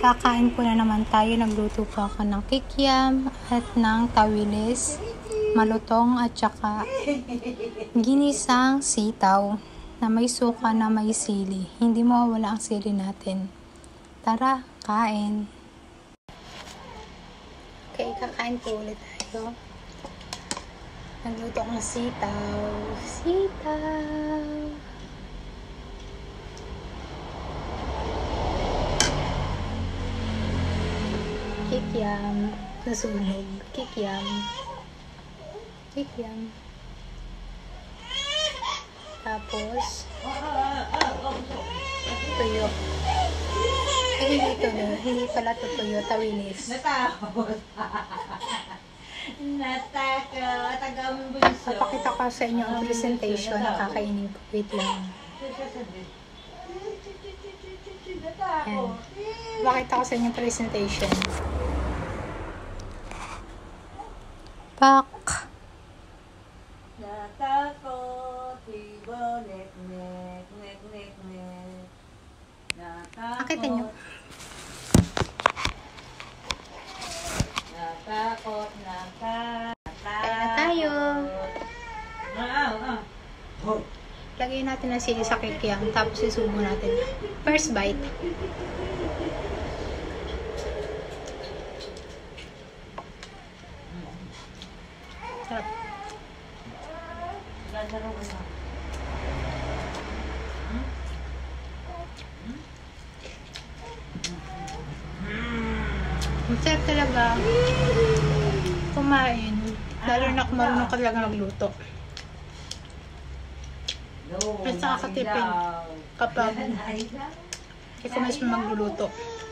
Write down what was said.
Kakain po na naman tayo. Nagluto po ako ng kikiam at ng tawilis, malutong at saka ginisang sitaw na may suka na may sili. Hindi mawawala ang sili natin. Tara, kain! Okay, kakain po ulit tayo. Nagluto ng sitaw. Sitaw! Kikiam. Nasunog. Kikiam. Kikiam. Tapos, tuyo. Ay, hindi tuyo. Hindi pala ito tuyo. Tawilis. Natakot. Tagamang bunso. Papakita ko sa inyo ang presentation. Nakakainin po. Wait lang. Yan. Pakita ko sa inyo presentation. Pak! Natakot, tibo, nek. Natakot. Nakita nyo? Natakot. Kaya na tayo. Lagyan natin ang sili sa kikiam, tapos isubo natin. First bite. Sarap. Masarap talaga kumain. Lalo na kung marunong ka talaga magluto. At nakakatipid kapag ikaw mismo magluluto.